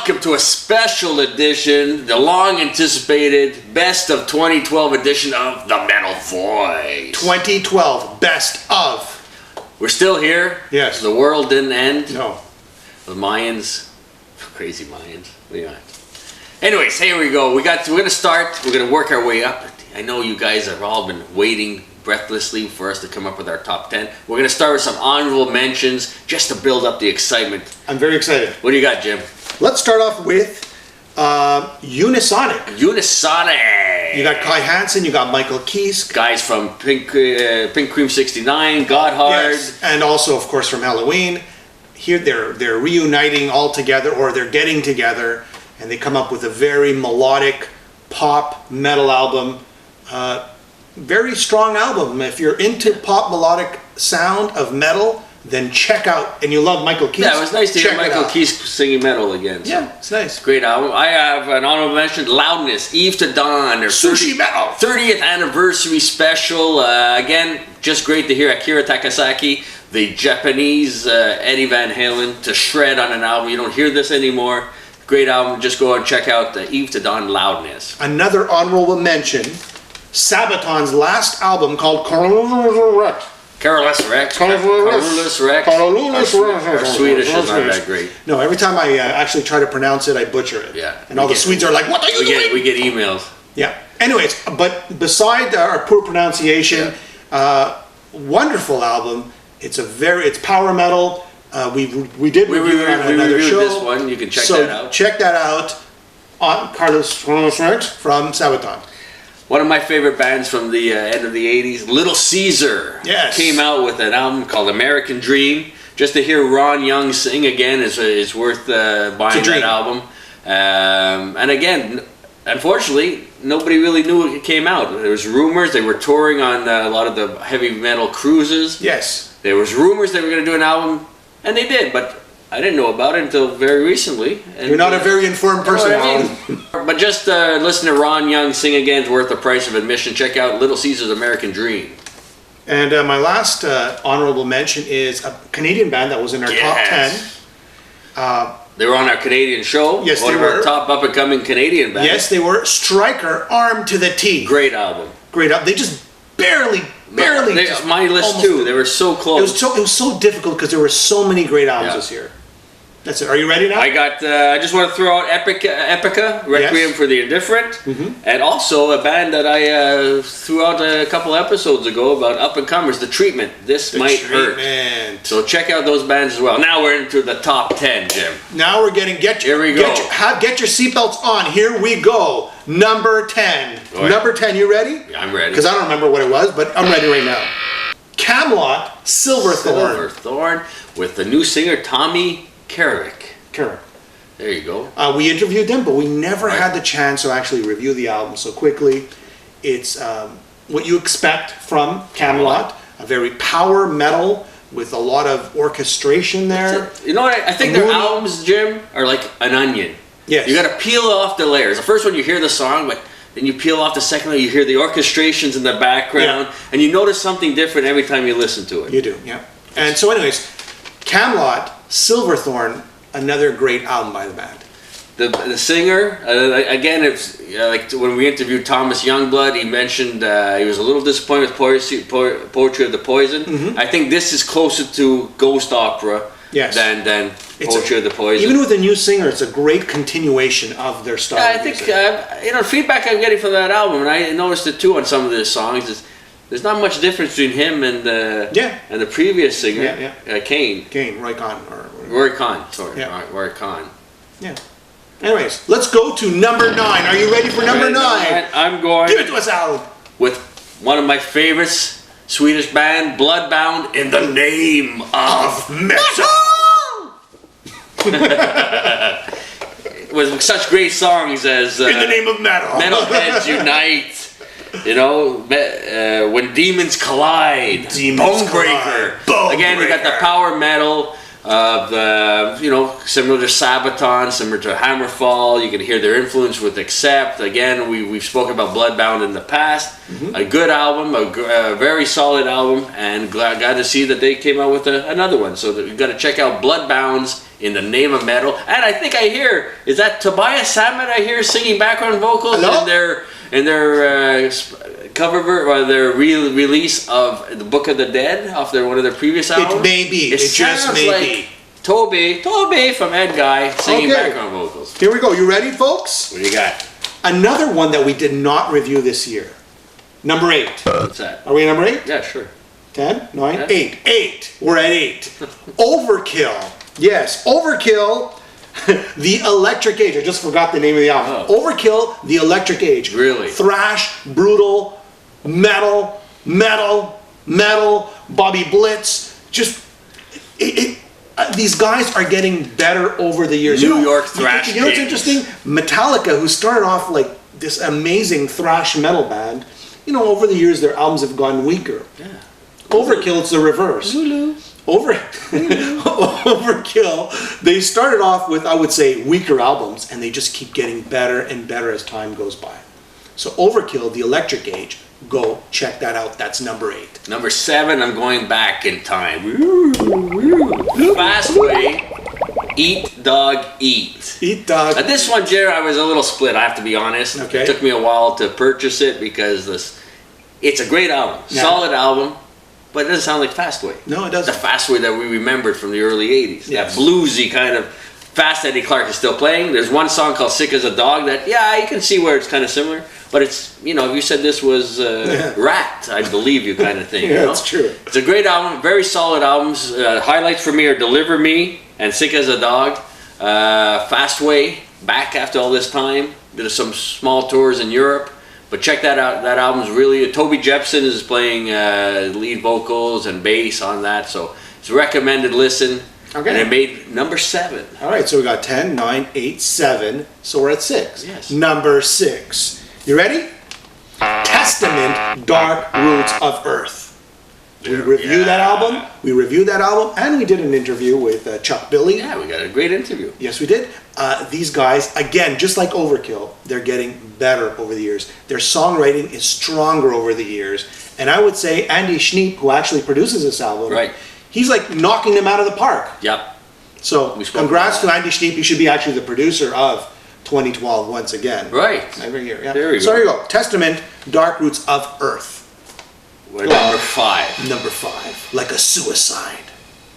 welcome to a special edition, the long-anticipated Best of 2012 edition of The Metal Voice. 2012, Best of. We're still here. Yes. The world didn't end. No. The Mayans, crazy Mayans. Anyways, here we go. We're gonna start. We're gonna work our way up. I know you guys have all been waiting breathlessly for us to come up with our top 10. We're gonna start with some honorable mentions just to build up the excitement. I'm very excited. What do you got, Jim? Let's start off with Unisonic. Unisonic. You got Kai Hansen, you got Michael Kiske. Guys from Pink Cream 69, Godhard. Yes, and also, of course, from Halloween. Here they're reuniting all together, or they're getting together, and they come up with a very melodic pop metal album. Very strong album. If you're into pop melodic sound of metal, then check out, and you love Michael Kiske. Yeah, it was nice to hear Michael Kiske singing metal again. So. Yeah, it's nice. Great album. I have an honorable mention, Loudness-Eve to Dawn. Their Sushi metal. 30th anniversary special. Again, just great to hear Akira Takasaki, the Japanese Eddie Van Halen, to shred on an album. You don't hear this anymore. Great album. Just go and check out Eve to Dawn Loudness. Another honorable mention, Sabaton's last album called Kamelot-Silverthorne. Carolus-Rex. Carolus-Rex. Our Swedish is not that great. No, every time I actually try to pronounce it, I butcher it. Yeah. And all the Swedes are like, what are you doing? We get emails. Yeah. Anyways, but beside our poor pronunciation, wonderful album. It's power metal. We did review it on another show. This one. You can check that out. Check that out on Carlos Rex from Sabaton. One of my favorite bands from the end of the 80s, Little Caesar, came out with an album called American Dream. Just to hear Ron Young sing again is worth buying that album. And again, unfortunately, nobody really knew it came out. There was rumors. They were touring on a lot of the heavy metal cruises. Yes. There was rumors they were going to do an album, and they did, but I didn't know about it until very recently. And, you're not a very informed person, Alan. But just listen to Ron Young sing again is worth the price of admission. Check out Little Caesar's American Dream. And my last honorable mention is a Canadian band that was in our top 10. They were on our Canadian show. Yes, one they of our top up-and-coming Canadian bands. Yes, they were. Striker, Armed to the T. Great album. Great album. They just barely. My list too. They were so close. It was so difficult because there were so many great albums this year. That's it. Are you ready now? I just want to throw out Epica-Requiem for the Indifferent, and also a band that I threw out a couple episodes ago about up-and-comers, The Treatment. This Might Hurt. So check out those bands as well. Now we're into the top 10, Jim. Now we're getting get your seatbelts on. Here we go. Number 10. Number 10. You ready? Yeah, I'm ready. Because I don't remember what it was, but I'm ready right now. Camelot Silverthorne with the new singer Tommy Carrick. There you go. We interviewed them, but we never had the chance to actually review the album so quickly. It's what you expect from Camelot, a very power metal with a lot of orchestration there. You know what? I think their albums, Jim, are like an onion. Yes. You got to peel off the layers. The first one you hear the song, but then you peel off the second one, you hear the orchestrations in the background, and you notice something different every time you listen to it. You do, yeah. And so anyways, Camelot Silverthorne, another great album by the band. The singer, again, it's like when we interviewed Thomas Youngblood, he mentioned he was a little disappointed with Poetry of the Poison. I think this is closer to Ghost Opera than Poetry of the Poison. Even with a new singer, it's a great continuation of their style. Yeah, I think feedback I'm getting from that album, and I noticed it too on some of the songs, is there's not much difference between him and the previous singer, Kane. Roy Khan. Roy Khan, sorry. Roy Khan. Yeah. Anyways, let's go to number 9. Are you ready for number 9? I'm going. Give it to us, Alan. With one of my favorites, Swedish band, Bloodbound in the Name of Metal. With such great songs as In the Name of Metal. Metalheads Unite. You know, When Demons Collide, Bonebreaker. Again, you got the power metal of similar to Sabaton, similar to Hammerfall. You can hear their influence with Accept. Again, we've spoken about Bloodbound in the past. A good album, a very solid album, and glad to see that they came out with another one. So you've got to check out Bloodbound's in the name of metal. And I think I hear, is that Tobias Sammet I hear singing background vocals in their cover or their release of the Book of the Dead off one of their previous albums? It may be. It just may be. Toby from Ed Guy singing background vocals. Here we go. You ready, folks? What do you got? Another one that we did not review this year. Number 8. What's that? Are we at number 8? Yeah, sure. 10, 9, 8. 8. We're at 8. Overkill. Yes, Overkill, The Electric Age. I just forgot the name of the album. Oh. Overkill, The Electric Age. Really? Thrash, brutal, metal, Bobby Blitz. Just, these guys are getting better over the years. New York thrash. You know what's interesting? Metallica, who started off like this amazing thrash metal band, you know, over the years their albums have gone weaker. Yeah. Overkill, it's the reverse. Overkill, they started off with, I would say, weaker albums, and they just keep getting better and better as time goes by. So Overkill, The Electric Age, go check that out. That's number 8. Number 7, I'm going back in time. Fastway-Eat, Dog, Eat. Eat, Dog. This one, Jared, I was a little split, I have to be honest. Okay. It took me a while to purchase it because it's a great album, solid album. But it doesn't sound like Fastway. No, it doesn't. The Fastway that we remembered from the early 80s. Yes. That bluesy kind of Fast Eddie Clarke is still playing. There's one song called Sick as a Dog that, you can see where it's kind of similar. But it's, if you said this was Rat, I'd believe you kind of thing. That's true. It's a great album, very solid albums. Highlights for me are Deliver Me and Sick as a Dog. Fastway, back after all this time. Did some small tours in Europe. But check that out. That album's really... Toby Jepson is playing lead vocals and bass on that. So it's a recommended listen. Okay. And it made number 7. All right, so we got 10, 9, 8, 7. So we're at 6. Yes. Number 6. You ready? Testament, Dark Roots of Earth. We reviewed that album. And we did an interview with Chuck Billy. Yeah, we got a great interview. Yes, we did. These guys, again, just like Overkill, they're getting better over the years. Their songwriting is stronger over the years. And I would say Andy Schneep, who actually produces this album, he's like knocking them out of the park. Yep. So congrats to Andy Schneep. He should be actually the producer of 2012 once again. Right. Every year. Yeah. There you go. So there you go. Testament, Dark Roots of Earth. We're number 5. Number 5. Like a suicide.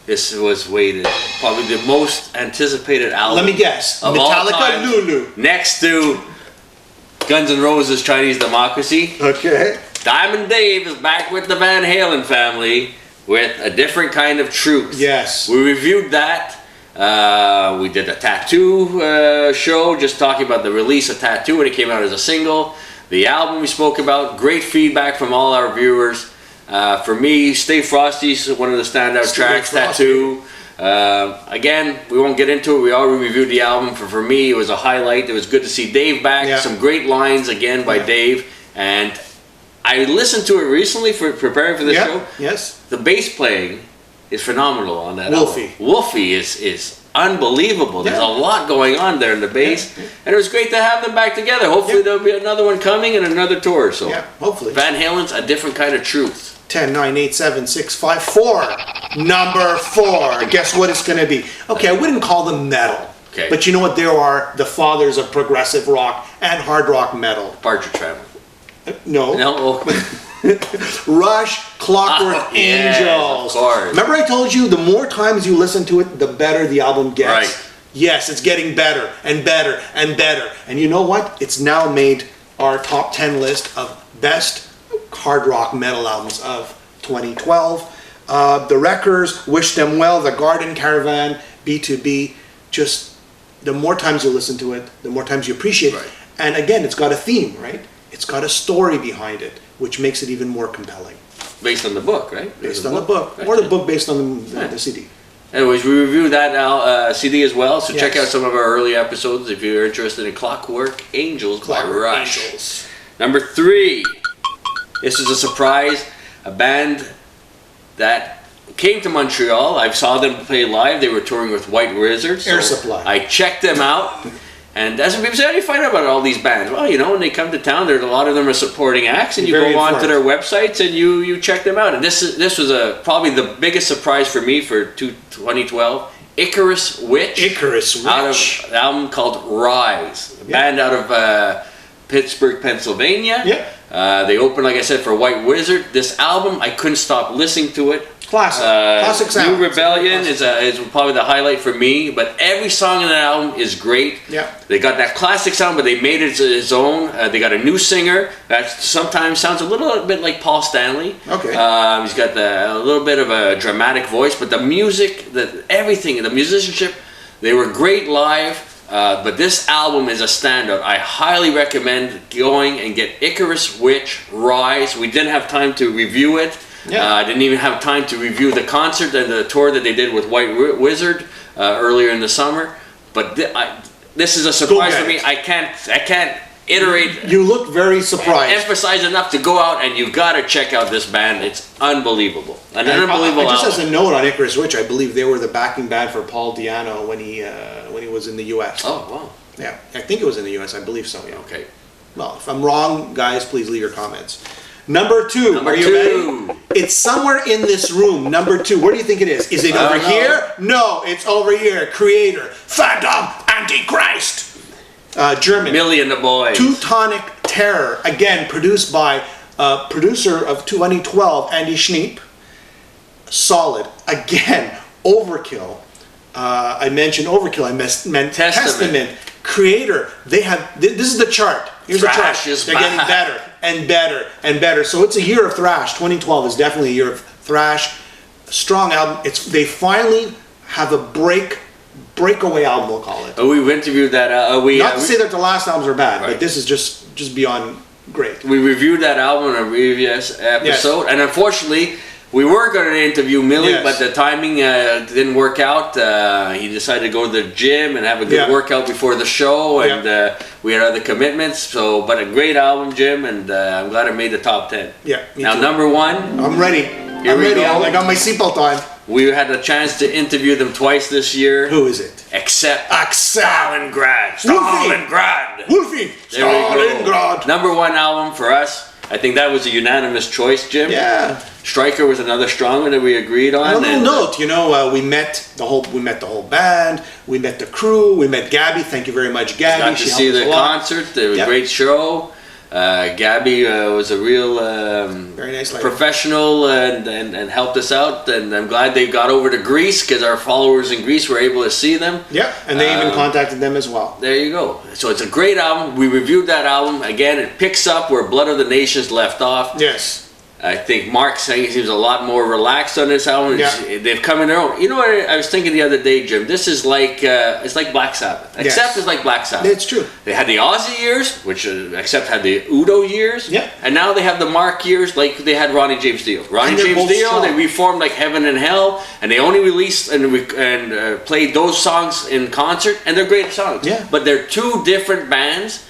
This was probably the most anticipated album. Let me guess. Of Metallica, Lulu. Next to Guns N' Roses, Chinese Democracy. Okay. Diamond Dave is back with the Van Halen family with A Different Kind of Truth. Yes. We reviewed that. We did a Tattoo show, just talking about the release of Tattoo when it came out as a single. The album we spoke about, great feedback from all our viewers. For me, Stay Frosty is one of the standout tracks, Tattoo. Again, we won't get into it. We already reviewed the album. For me, it was a highlight. It was good to see Dave back. Yeah. Some great lines again by Dave. And I listened to it recently for preparing for this show. Yes. The bass playing is phenomenal on that album. Wolfie is unbelievable. There's a lot going on there in the bass. And it was great to have them back together. Hopefully there'll be another one coming and another tour. So hopefully. Van Halen's A Different Kind of Truth. 10, 9, 8, 7, 6, 5, 4. Number 4. Guess what it's going to be? Okay, I wouldn't call them metal. Okay. But you know what? There are the fathers of progressive rock and hard rock metal. Barger Travel. No. No. Rush, Clockwork, Angels. Of course. Remember I told you the more times you listen to it, the better the album gets? Right. Yes, it's getting better and better and better. And you know what? It's now made our top 10 list of best hard rock metal albums of 2012. The Wreckers, Wish Them Well, The Garden Caravan, B2B. Just the more times you listen to it, the more times you appreciate it. And again, it's got a theme, right? It's got a story behind it, which makes it even more compelling. Based on the book, right? Based on the book. Or the book based on the CD. Anyways, we reviewed that CD as well, so check out some of our early episodes if you're interested in Clockwork Angels by Rush. Number 3. This is a surprise. A band that came to Montreal. I saw them play live. They were touring with White Wizards. Air Supply. I checked them out. And as people say, how do you find out about all these bands? Well, when they come to town, there's a lot of them are supporting acts, and you go on to their websites and you check them out. And this was probably the biggest surprise for me for 2012. Icarus Witch. Icarus Witch. Out of an album called Rise. A band out of Pittsburgh, Pennsylvania. Yeah. They opened, like I said, for White Wizard. This album, I couldn't stop listening to it. Classic sound. New Rebellion is probably the highlight for me, but every song in that album is great. Yeah. They got that classic sound, but they made it its own. They got a new singer that sometimes sounds a little bit like Paul Stanley. Okay. He's got a little bit of a dramatic voice, but the music, everything, the musicianship, they were great live. But this album is a standout. I highly recommend going and get Icarus Witch-Rise. We didn't have time to review it. Yeah. I didn't even have time to review the concert and the tour that they did with White Wizard earlier in the summer. But this is a surprise for me. I can't iterate. You look very surprised. Emphasize enough to go out and you gotta check out this band. It's unbelievable. An unbelievable just album. as a note on Icarus Witch, I believe they were the backing band for Paul Di'Anno when he was in the U.S. Oh wow. Yeah, I think it was in the U.S. I believe so. Yeah. Okay. Well, if I'm wrong, guys, please leave your comments. Number 2. Number Are you 2. ready? It's somewhere in this room. Number 2. Where do you think it is? Is it over here? No, it's over here. Kreator-Phantom Antichrist. German. Millie and the Boys. Teutonic Terror. Again, produced by producer of 2012, Andy Schneep. Solid. Again, Overkill. I mentioned Overkill. I meant Testament. Kreator. They have. This is the chart. Here's the chart. They're getting better and better and better. So it's a year of thrash. 2012 is definitely a year of thrash. Strong album. They finally have a breakaway album, we'll call it. We've interviewed that. Not to say that the last albums are bad, but this is just beyond great. We reviewed that album in a previous episode, and unfortunately, we were going to interview Millie, but the timing didn't work out. He decided to go to the gym and have a good workout before the show, and we had other commitments. But a great album, Jim, and I'm glad it made the top 10. Yeah. Now, number 1. I'm ready. I'm ready. I got my seatbelt on. We had the chance to interview them twice this year. Who is it? Accept-Stalingrad. Stalingrad. Wolfie. Stalingrad. Number 1 album for us. I think that was a unanimous choice, Jim. Yeah. Striker was another strong one that we agreed on. On a little note, we met the whole band, we met the crew, we met Gabby. Thank you very much, Gabby. Got to see the concert. It was a great show. Gabby was a real very nice lady. Professional and helped us out. And I'm glad they got over to Greece because our followers in Greece were able to see them. Yeah, and they even contacted them as well. There you go. So it's a great album. We reviewed that album. Again, it picks up where Blood of the Nations left off. Yes. I think Mark saying he seems a lot more relaxed on this album. Yeah. They've come in their own. You know what I was thinking the other day, Jim? This is like it's like Black Sabbath. Accept is like Black Sabbath. It's true. They had the Ozzy years, which Accept had the Udo years. Yeah. And now they have the Mark years, like they had Ronnie James Dio. Ronnie James Dio, they reformed like Heaven and Hell, and they only released and played those songs in concert, and they're great songs. Yeah. But they're two different bands.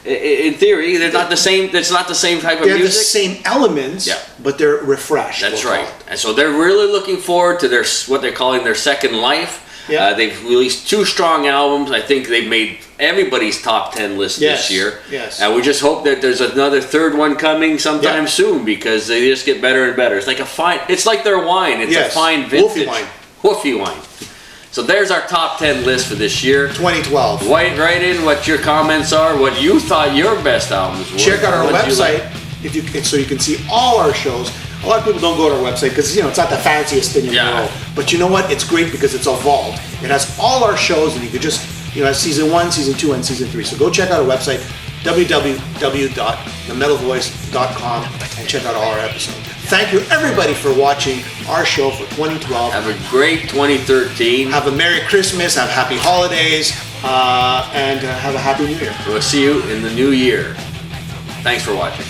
In theory, they're not the same. It's not the same type of music. They're the same elements, but they're refreshed. That's right. And so they're really looking forward to their what they're calling their second life. Yeah. They've released 2 strong albums. I think they've made everybody's top 10 list this year. Yes. And we just hope that there's another third one coming sometime soon because they just get better and better. It's like it's like their wine. It's a fine vintage. Woofy wine. So there's our top 10 list for this year. 2012. Write in what your comments are, what you thought your best albums were. Check out our website so you can see all our shows. A lot of people don't go to our website because it's not the fanciest thing in the world. But you know what? It's great because it's evolved. It has all our shows, and you could just have season 1, season 2, and season 3. So go check out our website, www.themetalvoice.com, and check out all our episodes. Thank you, everybody, for watching our show for 2012. Have a great 2013. Have a Merry Christmas, have Happy Holidays, and have a Happy New Year. We'll see you in the new year. Thanks for watching.